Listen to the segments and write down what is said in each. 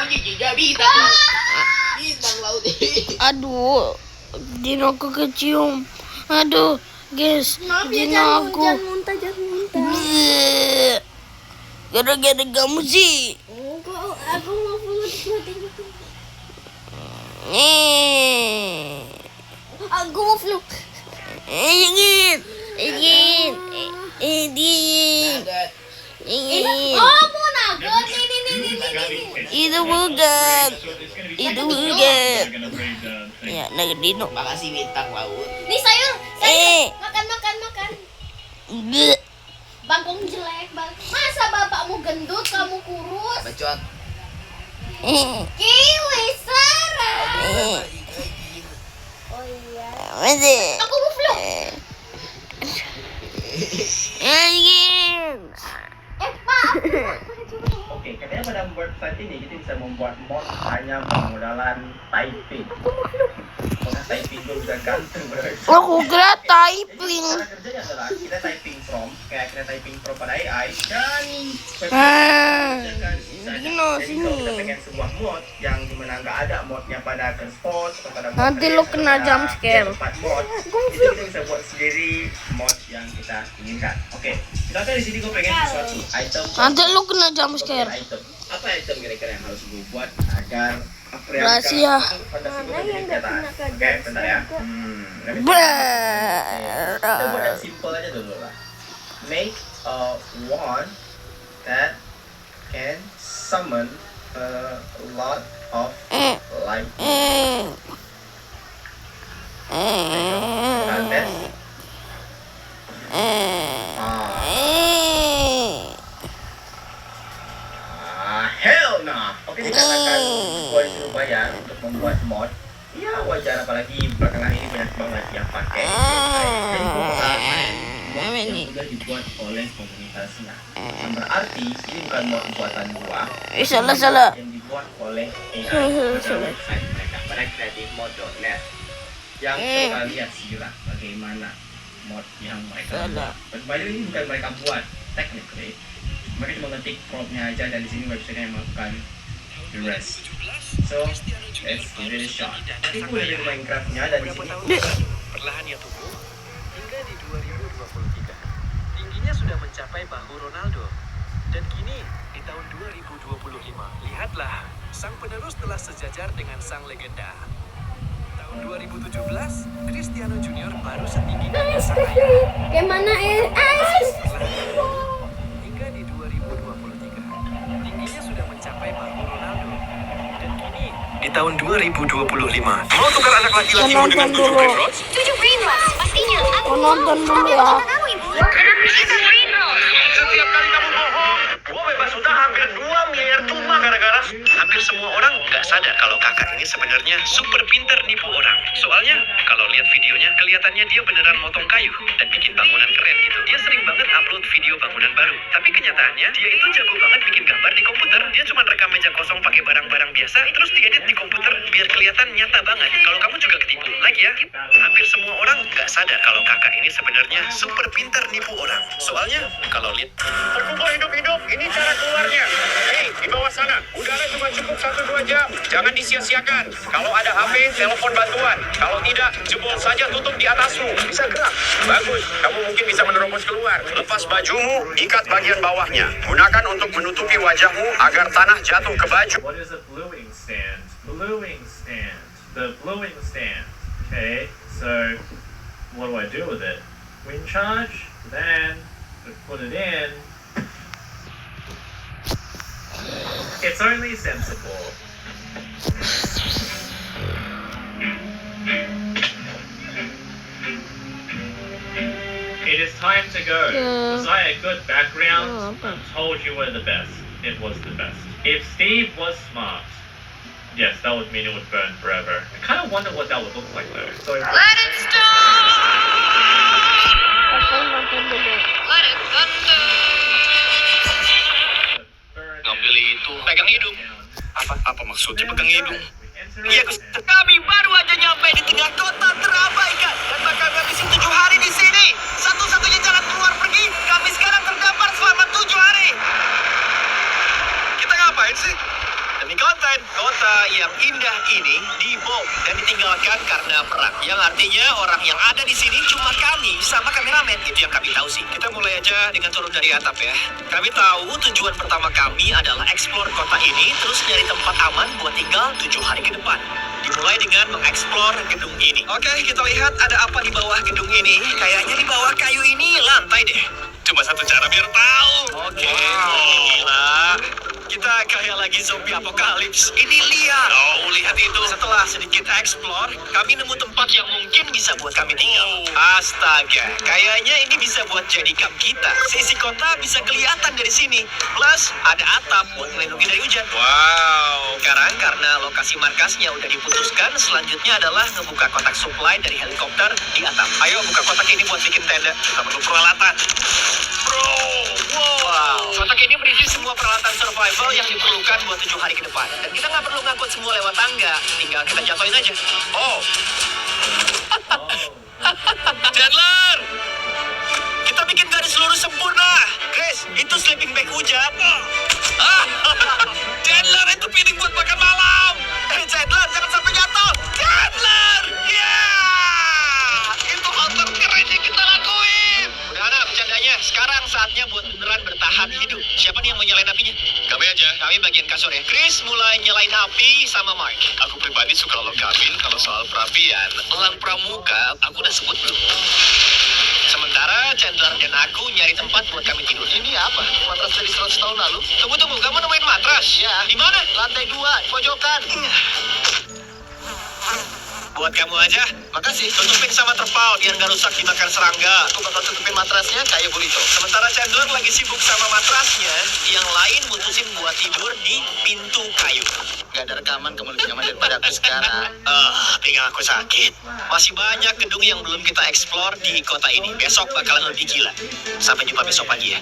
giginya bintang. Bintang laut. Aduh, Dino aku kecium. Aduh, guys, Dino aku. Jangan muntah. Bleh. Gara-gara kamu sih. Aku mau floating. Aku mau flu. Ingin. Oh, mau nugget. Ini. Itu bukan. Ya, nugget Dino. Makasih bintang laut. Nih sayur. Makan. Bleh. Bangkong jelek banget. Masa bapakmu gendut, kamu kurus? Bacot. Kiwi Sarah. Oh iya. Masih. Aku mau flu. Ingin. Maaf. Oke, katanya pada website ini kita bisa membuat mod hanya bermodalan typing. Karena typing itu udah ganteng bro. Aku kira typing. Cara kerjanya adalah kita typing prompt pada AI dan Dino jadi sini. kalau kita pengen sebuah mod yang dimana nggak ada modnya pada Curseforce atau pada mod Nanti lo kena jump scare. mod, itu kita bisa buat sendiri mod yang kita inginkan. Oke, misalkan di sini gue pengen sesuatu item. Nanti lu kena jump scare. Item. Apa item kira-kira yang harus gue buat agar Rahasia. Mana yang nggak kena ke Oke, bentar ya. Kita buat yang simple aja dulu lah. Make a wand that can summon a lot of lightning. Hell nah. Oke, dikatakan gue disuruh bayar untuk membuat mod. Ya wajar, apalagi belakangan ini banyak banget yang pakai. Jadi gue mod yang sudah dibuat oleh komunitasnya. Yang berarti ini bukan mod buatan gua. Salah. Yang dibuat oleh AI pada website mereka pada creativemod.net. Yang kita lihat sila bagaimana mod yang mereka buat. By the way, ini bukan mereka buat technically. Mereka cuma ngetik promptnya aja dan di sini website yang melakukan the rest. So let's give it a shot. Tapi gue udah main Minecraftnya dan di sini perlahan ia tumbuh hingga di 2023 tingginya sudah mencapai bahu Ronaldo dan kini di tahun 2025 lihatlah sang penerus telah sejajar dengan sang legenda. Tahun 2017 Cristiano Junior baru setinggi dengan sang ayah. Kayak mana Hingga di 2023 tingginya sudah mencapai bahu Ronaldo dan kini di tahun 2025 mau tukar anak laki-lakimu dengan 7 green rods? 7 green rods, pastinya. Aku Nonton dulu ya. kamu, Ibu. Itu green rods. Setiap kali kamu bohong, gua bebas utang hampir 2 miliar cuma gara-gara hampir semua orang nggak sadar kalau kakak ini sebenarnya super pinter nipu orang. Soalnya kalau lihat videonya kelihatannya dia beneran motong kayu dan bikin bangunan keren gitu. Dia sering banget upload video bangunan baru. Tapi kenyataannya dia itu jago banget bikin gambar di komputer. Dia cuma rekam meja kosong pakai barang-barang biasa terus diedit di komputer biar kelihatan nyata banget. Kalau kamu juga ketipu, lagi ya. Hampir semua orang nggak sadar kalau kakak ini sebenarnya super pinter nipu orang. Soalnya kalau lihat terkubur hidup-hidup, ini cara keluarnya. Hei, di bawah sana, udara cuma cukup 1-2 jam. Jangan disia-siakan. Kalau ada HP, telepon bantuan. Kalau tidak, jebol saja tutup di atasmu. Bisa gerak. Bagus, kamu mungkin bisa menerobos keluar. Lepas bajumu, ikat bagian bawahnya. Gunakan untuk menutupi wajahmu agar tanah jatuh ke baju. What is a bluing stand? Bluing stand. The bluing stand. Okay, so what do I do with it? Wind charge, then I put it in. It's only sensible. It is time to go. Was I a good background? I told you we're the best. It was the best. If Steve was smart, yes, that would mean it would burn forever. I kind of wonder what that would look like though. So Let it stop! Let it thunder! Ngambil itu, pegang hidung. Apa maksudnya pegang hidung? Iya, kami baru aja nyampe di tengah kota terabaikan dan bakal ngabisin 7 hari di sini. Satu-satunya jalan keluar pergi, kami sekarang terdampar selama 7 hari. Kita ngapain sih? Demi kau konten kota yang indah ini dibom dan ditinggalkan karena perang. Yang artinya orang yang ada di sini cuma kami sama kameramen. Itu yang kami tahu sih. Kita mulai aja dengan turun dari atap ya. Kami tahu tujuan pertama kami adalah eksplor kota ini, terus nyari tempat aman buat tinggal 7 hari ke depan. Dimulai dengan mengeksplor gedung ini. Oke, kita lihat ada apa di bawah gedung ini. Kayaknya di bawah kayu ini lantai deh. Cuma satu cara biar tahu. Oke, gila. Kita kayak lagi zombie apokalips. Ini lihat. Oh, lihat itu. Setelah sedikit explore, kami nemu tempat yang mungkin bisa buat kami tinggal. Astaga, kayaknya ini bisa buat jadi kamp kita. Sisi kota bisa kelihatan dari sini. Plus, ada atap buat melindungi dari hujan. Wow. Sekarang karena lokasi markasnya udah diputuskan, selanjutnya adalah ngebuka kotak supply dari helikopter di atap. Ayo buka kotak ini buat bikin tenda. Kita perlu peralatan. Bro, wow. Kotak ini berisi semua peralatan survival yang diperlukan buat 7 hari ke depan. Dan kita nggak perlu ngangkut semua lewat tangga. Tinggal kita jatuhin aja. Oh. Chandler! Kita bikin garis lurus sempurna. Chris, itu sleeping bag hujan. Chandler, itu piring buat makan malam. Chandler, jangan sampai jatuh. Chandler! Yeah! Itu hal terkeren yang kita lakuin. Udah anak bercandanya. Sekarang saatnya buat beneran bertahan hidup. Siapa nih yang mau nyalain apinya? Kami aja. Kami bagian kasur ya. Chris mulai nyalain api sama Mark. Aku pribadi suka logapin. Kalau soal perapian, elang pramuka aku udah sebut belum. Sementara Chandler dan aku nyari tempat buat kami tidur. Ini apa? Matras dari 100 tahun lalu? Tunggu, kamu nemuin matras? Ya. Di mana? Lantai 2, pojokan. Buat kamu aja. Makasih. Tutupin sama terpal biar nggak rusak dimakan serangga. Aku bakal tutupin matrasnya kayak burrito. Sementara Chandler lagi sibuk sama matrasnya, yang lain mutusin buat tidur di pintu kayu. Gak ada rekaman, kamu lebih nyaman daripada aku sekarang. Pinggang aku sakit. Masih banyak gedung yang belum kita eksplor di kota ini. Besok bakalan lebih gila. Sampai jumpa besok pagi ya.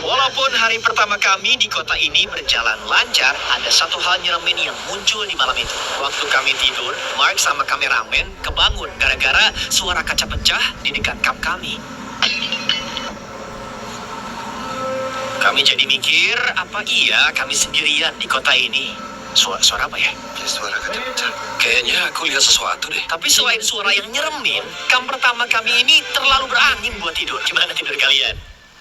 Walaupun hari pertama kami di kota ini berjalan lancar, ada satu hal nyeremin yang muncul di malam itu. Waktu kami tidur, Mark sama kameramen kebangun gara-gara suara kaca pecah di dekat kamp kami. Kami jadi mikir, apa iya kami sendirian di kota ini? Suara apa ya? Suara kaca pecah. Kayaknya aku lihat sesuatu deh. Tapi selain suara yang nyeremin, kamp pertama kami ini terlalu berangin buat tidur. Gimana tidur kalian?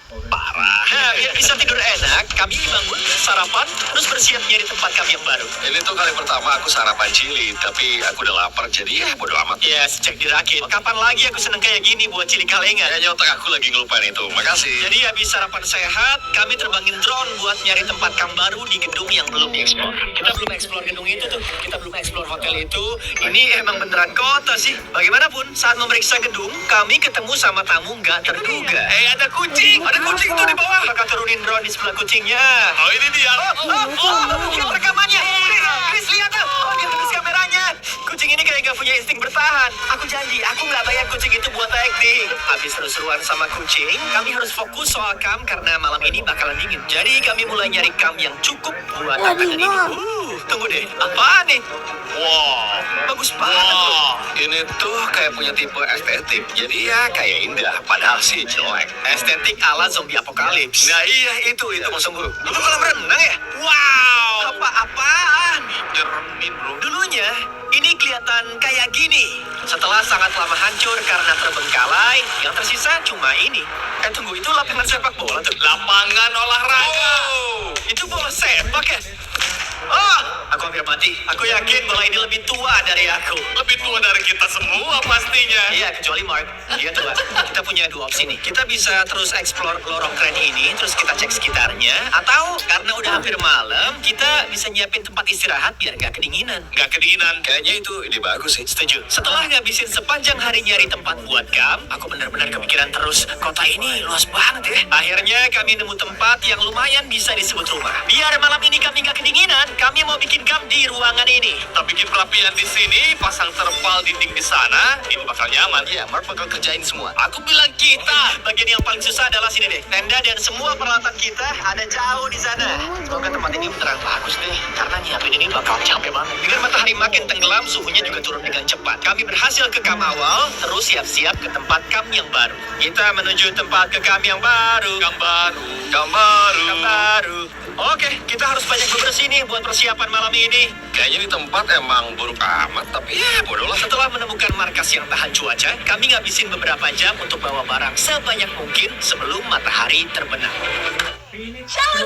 Parah. Nah, biar bisa tidur enak, kami bangun, sarapan, terus bersiap nyari tempat kami yang baru. Ini tuh kali pertama aku sarapan cili, tapi aku udah lapar, jadi ya bodo amat. Ya, sejak dirakit. Kapan lagi aku seneng kayak gini buat cili kalengan? Kayaknya otak aku lagi ngelupain itu. Makasih. Jadi habis sarapan sehat, kami terbangin drone buat nyari tempat kamp baru di gedung yang belum dieksplor. Kita belum eksplor gedung itu tuh. Kita belum eksplor hotel itu. Ini emang beneran kota sih. Bagaimanapun, saat memeriksa gedung, kami ketemu sama tamu nggak terduga. Ada kucing! Ada kucing tuh di bawah. Kakak turunin drone di sebelah kucingnya. Oh, ini dia. Mungkin rekamannya. Chris, lihat tuh. Dia tulis kameranya. Kucing ini kayak gak punya insting bertahan. Aku janji, aku gak bayar kucing itu buat acting. Habis seru-seruan sama kucing, kami harus fokus soal kamp karena malam ini bakalan dingin. Jadi kami mulai nyari kamp yang cukup buat akan ini. Tunggu deh. Apaan nih? Wow, bagus banget loh. Ini tuh kayak punya tipe estetik. Jadi ya kayak indah, padahal sih jelek. Estetik ala zombie apokalips. Nah iya, itu maksud gue. Itu kolam renang ya? Wow. Apa-apaan? Jeremin bro. Dulunya, ini kelihatan kayak gini. Setelah sangat lama hancur karena terbengkalai, yang tersisa cuma ini. Tunggu, itu lapangan sepak bola tuh. Lapangan olahraga. Itu bola sepak ya? Aku hampir mati. Aku yakin bola ini lebih tua dari aku. Lebih tua dari kita semua pastinya. Iya, kecuali Mark. Dia tua. Kita punya dua opsi nih. Kita bisa terus explore lorong keren ini, terus kita cek sekitarnya. Atau karena udah hampir malam, kita bisa nyiapin tempat istirahat biar gak kedinginan. Gak kedinginan? Kayaknya itu ide bagus sih. Setuju. Setelah ngabisin sepanjang hari nyari tempat buat kamp, aku benar-benar kepikiran terus. Kota ini luas banget ya. Akhirnya kami nemu tempat yang lumayan bisa disebut rumah. Biar malam ini kami gak kedinginan, kami mau bikin kamp di ruangan ini. Kita bikin perapian di sini, pasang terpal dinding di sana. Ini bakal nyaman. Iya, Mark bakal kerjain semua. Aku bilang kita. Bagian yang paling susah adalah sini deh. Tenda dan semua peralatan kita ada jauh di sana. Semoga tempat ini beneran bagus deh. Karena nyiapin ini bakal capek banget. Dengan matahari makin tenggelam, suhunya juga turun dengan cepat. Kami berhasil ke kamp awal, terus siap-siap ke tempat kamp yang baru. Kita menuju tempat ke kamp yang baru. Kamp baru. Oke, kita harus banyak bebersih nih buat persiapan malam ini. Kayaknya di tempat emang buruk amat, tapi ya bodohlah. Setelah menemukan markas yang tahan cuaca, kami ngabisin beberapa jam untuk bawa barang sebanyak mungkin sebelum matahari terbenam. Selama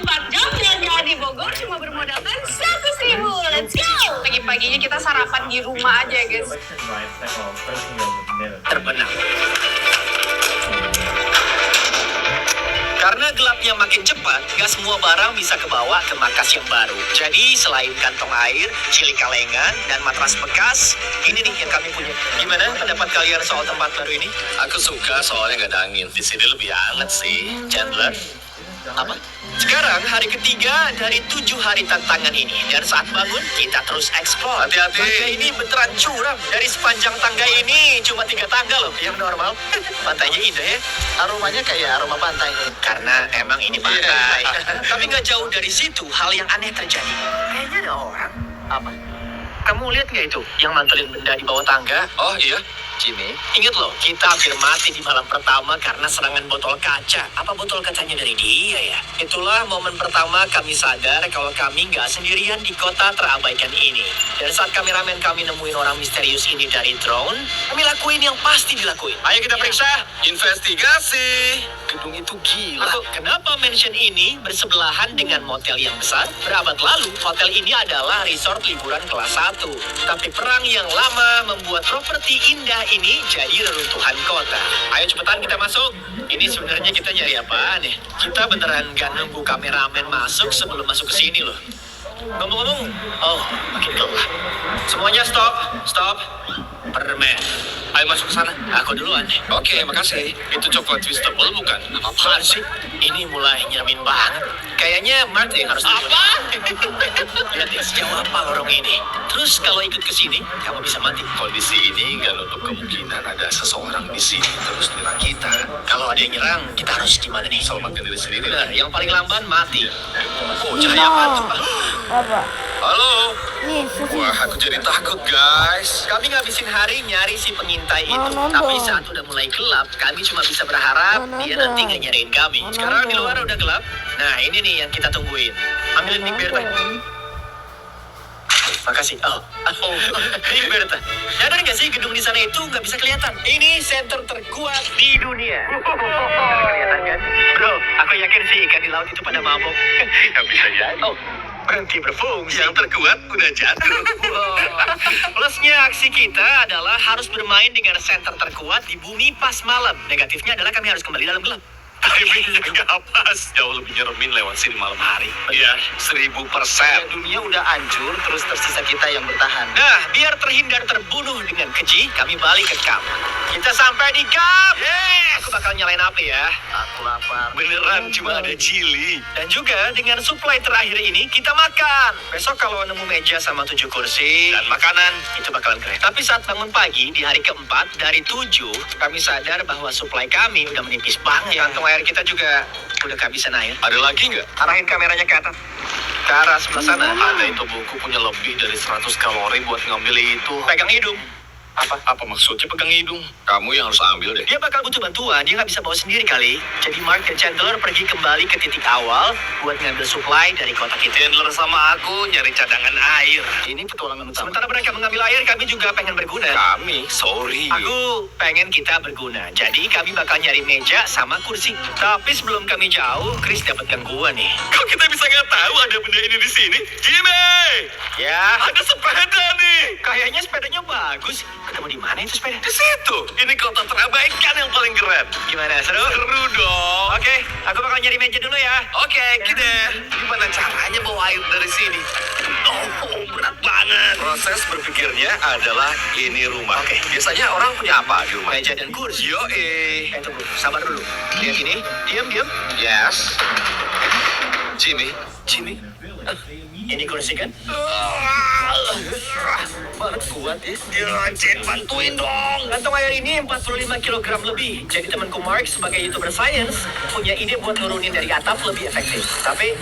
24 jam jalan-jalan di Bogor cuma bermodalkan 100.000. Let's go. Pagi-paginya kita sarapan di rumah aja, guys. Terbenam. Karena gelapnya makin cepat, gak semua barang bisa kebawa ke markas yang baru. Jadi selain kantong air, cili kalengan, dan matras bekas, ini nih yang kami punya. Gimana pendapat kalian soal tempat baru ini? Aku suka soalnya gak ada angin. Di sini lebih hangat sih, Chandler. Apa? Sekarang hari ketiga dari 7 hari tantangan ini. Dan saat bangun, kita terus eksplor. Hati-hati. Tangga ini beneran curam. Dari sepanjang tangga ini cuma 3 tangga loh. Yang normal. Pantainya indah ya. Aromanya kayak aroma pantai. Karena emang ini pantai. Tapi nggak jauh dari situ, hal yang aneh terjadi. Kayaknya ada orang. Apa? Kamu lihat nggak itu? Yang mantelin benda di bawah tangga? Oh iya. Jimmy, ingat loh, kita hampir mati di malam pertama karena serangan botol kaca. Apa botol kacanya dari dia ya? Itulah momen pertama kami sadar kalau kami nggak sendirian di kota terabaikan ini. Dan saat kameramen kami nemuin orang misterius ini dari drone, kami lakuin yang pasti dilakuin. Ayo kita periksa. Investigasi. Gedung itu gila. Kenapa mansion ini bersebelahan dengan motel yang besar? Berabad lalu, hotel ini adalah resort liburan kelas 1. Tapi perang yang lama membuat properti indah ini jadi reruntuhan kota. Ayo cepetan kita masuk. Ini sebenarnya kita nyari apaan ya? Kita beneran gak nunggu kameramen masuk sebelum masuk ke sini loh. Ngomong-ngomong, oh makin gelap. Semuanya stop. Permen. Ayo masuk ke sana. Aku duluan. Oke, makasih. Itu coklat twistable bukan? Apaan sih? Ini mulai nyeremin banget. Kayaknya Mark yang harus duluan. Apa? Lihat ya, sejauh apa lorong ini. Terus kalau ikut ke sini, kamu bisa mati. Kondisi ini nggak nutup kemungkinan ada seseorang di sini terus menyerang kita. Kalau ada yang nyerang, kita harus gimana nih? Selamatkan diri sendiri. Benar, yang paling lamban mati. Oh, cahaya apa tuh? Apa? Halo. Nih, susu. Wah, aku jadi takut, guys. Kami ngabisin hari nyari si pengintai itu. Tapi saat udah mulai gelap, kami cuma bisa berharap dia nanti nggak nyariin kami. Sekarang di luar udah gelap. Nah, ini nih yang kita tungguin. Ambilin Big Bertha. Makasih. Oh, Big Bertha. Nyadar nggak sih gedung di sana itu nggak bisa kelihatan? Ini center terkuat di dunia. Nggak kelihatan kan? Bro, aku yakin sih ikan di laut itu pada mabok. Nggak bisa jadi. Oh, berhenti berfungsi. Yang terkuat udah jatuh. Plusnya aksi kita adalah harus bermain dengan center terkuat di bumi pas malam. Negatifnya adalah kami harus kembali dalam gelap. Timingnya nggak pas. Jauh lebih nyeremin lewat sini malam hari. Iya, 1000%. Dunia udah hancur, terus tersisa kita yang bertahan. Nah, biar terhindar terbunuh dengan keji, kami balik ke kamp. Kita sampai di kamp. Yes! Aku bakal nyalain api ya. Aku lapar. Beneran cuma ada chili. Dan juga dengan supply terakhir ini, kita makan. Besok kalau nemu meja sama 7 kursi dan makanan, itu bakalan keren. Tapi saat bangun pagi, di hari keempat, dari 7, kami sadar bahwa supply kami udah menipis banget. Kantong air kita juga udah kehabisan air. Ada lagi nggak? Arahin kameranya ke atas. Ke arah sebelah sana. Ada itu buku punya lebih dari 100 kalori buat ngambil itu. Pegang hidung. Apa maksudnya pegang hidung? Kamu yang harus ambil deh. Dia bakal butuh bantuan, dia nggak bisa bawa sendiri kali. Jadi Mark dan Chandler pergi kembali ke titik awal buat ngambil supply dari kota kita. Chandler sama aku nyari cadangan air. Ini petualangan utama. Sementara mereka mengambil air, kami juga pengen berguna. Sorry. Aku pengen kita berguna. Jadi kami bakal nyari meja sama kursi. Tapi sebelum kami jauh, Chris dapat gangguan nih. Kok kita bisa nggak tahu ada benda ini di sini? Jimmy! Ya. Ada sepeda nih. Kayaknya sepedanya bagus. Ketemu di mana itu sepeda? Di situ. Ini kota terabaikan yang paling keren. Gimana? Seru? Seru dong. Oke, aku bakal nyari meja dulu ya. Oke, gitu. Gimana caranya bawa air dari sini? Oh, berat banget. Proses berpikirnya adalah ini rumah. Oke. Biasanya orang punya apa di rumah? Meja dan kursi. Tunggu, sabar dulu. Lihat ini. Diam. Yes. Jimmy. Ini kursi kan? Banget kuat ya. Jen, bantuin dong. Kantong air ini 45 kg lebih. Jadi temanku Mark sebagai YouTuber science punya ide buat nurunin dari atap lebih efektif. Tapi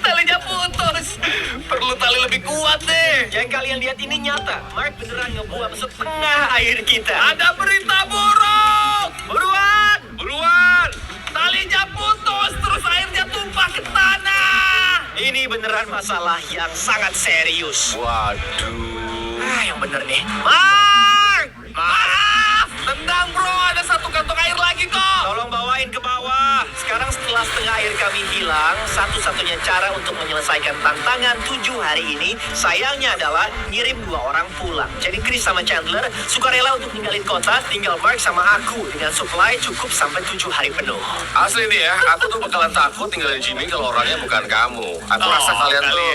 talinya putus. Perlu tali lebih kuat deh. Yang kalian lihat lihat ini nyata. Mark beneran ngebuang setengah air kita. Ada berita buruk. Buruan! Buruan. Talinya putus, terus airnya tumpah ke tanah. Ini beneran masalah yang sangat serius. Waduh. Yang bener nih. Mark! Maaf. Tendang bro, ada satu kantong air lagi kok. Tolong bawain ke bawah. Sekarang setelah setengah air kami hilang, satu-satunya cara untuk menyelesaikan tantangan 7 hari ini, sayangnya adalah ngirim 2 orang pulang. Jadi Chris sama Chandler sukarela untuk ninggalin kota, tinggal Mark sama aku dengan supply cukup sampai 7 hari penuh. Asli nih ya, aku tuh bakalan takut tinggalin Jimmy kalau orangnya bukan kamu. Aku rasa kalian tuh.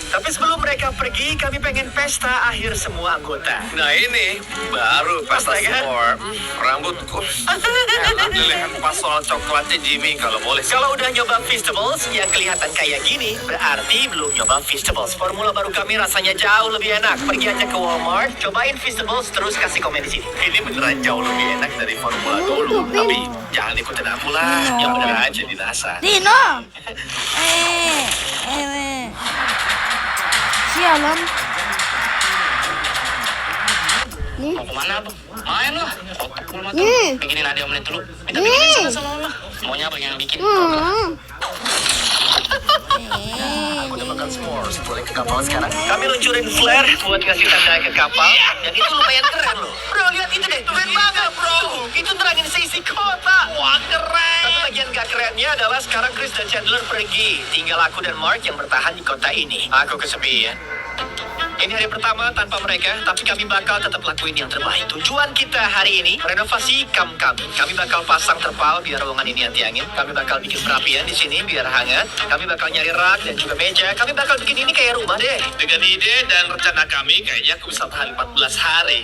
Tapi sebelum mereka pergi, kami pengen pesta akhir semua anggota. Nah ini baru pasta Pasta, kan? s'more. Rambutku. Enak dilihat pas soal coklatnya Jimmy kalau boleh. Kalau udah nyoba Feastables yang kelihatan kayak gini, berarti belum nyoba Feastables. Formula baru kami rasanya jauh lebih enak. Pergi aja ke Walmart, cobain Feastables, terus kasih komen di sini. Ini beneran jauh lebih enak dari formula dulu. Tapi jangan ikutin aku lah. Yang bener aja dirasa. Dino. Sialan. Mau kemana tuh? Main lah. Bikinin Nadia menit dulu. Minta bikinin sama mama. Maunya apa yang bikin? Aku udah makan s'mores, boleh ke kapal sekarang? Kami luncurin flare buat ngasih tanda ke kapal. Dan itu lumayan keren loh. Bro, lihat itu deh. Keren banget, bro. Itu terangin seisi kota. Wah, keren. Tapi bagian gak kerennya adalah sekarang Chris dan Chandler pergi. Tinggal aku dan Mark yang bertahan di kota ini. Aku kesepian. Ini hari pertama tanpa mereka, tapi kami bakal tetap lakuin yang terbaik. Tujuan kita hari ini, renovasi kamp kami. Kami bakal pasang terpal biar ruangan ini anti-angin. Kami bakal bikin perapian di sini biar hangat. Kami bakal nyari rak dan juga meja. Kami bakal bikin ini kayak rumah deh. Dengan ide dan rencana kami, kayaknya aku bisa tahan 14 hari.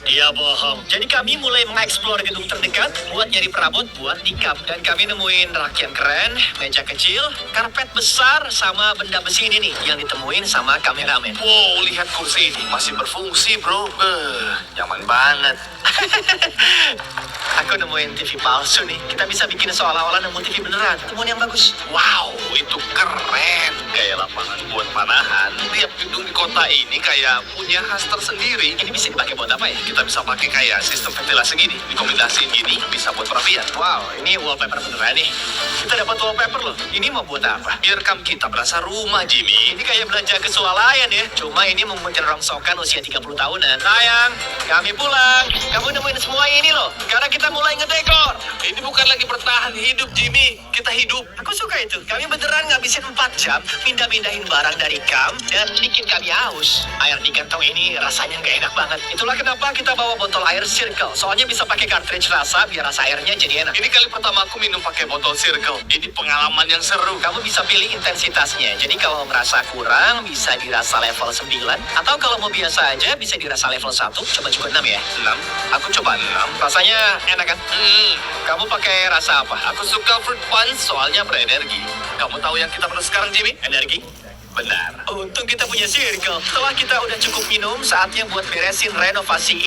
Iya bohong. Jadi kami mulai mengeksplor gedung terdekat buat nyari perabot buat nikam. Dan kami nemuin rak yang keren, meja kecil, karpet besar, sama benda besi ini nih yang ditemuin sama kameramen. Wow, lihat kursi ini masih berfungsi, bro. Nyaman banget. Aku nemuin TV palsu nih. Kita bisa bikin seolah-olah nemu TV beneran. Temuan yang bagus. Wow, itu keren. Kayak lapangan buat panahan. Tiap gedung di kota ini kayak punya khas tersendiri. Ini bisa dipakai buat apa ya? Kita bisa pakai kayak sistem ventilasi gini. Dikombinasiin gini, bisa buat perapian. Wow, ini wallpaper beneran nih. Kita dapat wallpaper loh. Ini mau buat apa? Biar kamp kita berasa rumah, Jimmy. Ini kayak belanja ke swalayan ya. Cuma ini membuat rongsokan usia 30 tahunan. Sayang, kami pulang. Kamu nemuin semua ini loh. Sekarang kita mulai ngedekor. Ini bukan lagi bertahan hidup, Jimmy. Kita hidup. Aku suka itu. Kami beneran ngabisin 4 jam pindah-pindahin barang dari kamp dan bikin kami haus. Air di kantong ini rasanya nggak enak banget. Itulah kenapa kita bawa botol air Circle. Soalnya bisa pakai cartridge rasa biar rasa airnya jadi enak. Ini kali pertama aku minum pakai botol Circle. Ini pengalaman yang seru. Kamu bisa pilih intensitasnya. Jadi kalau merasa kurang bisa dirasa level 9. Atau kalau mau biasa aja bisa dirasa level 1. Coba juga 6 ya. 6. Aku coba 6. Rasanya enak kan? Kamu pakai rasa apa? Aku suka fruit punch soalnya berenergi. Kamu tahu yang kita perlu sekarang, Jimmy? Energi? Benar. Untung kita punya Circle. Setelah kita udah cukup minum, saatnya buat beresin renovasi ini.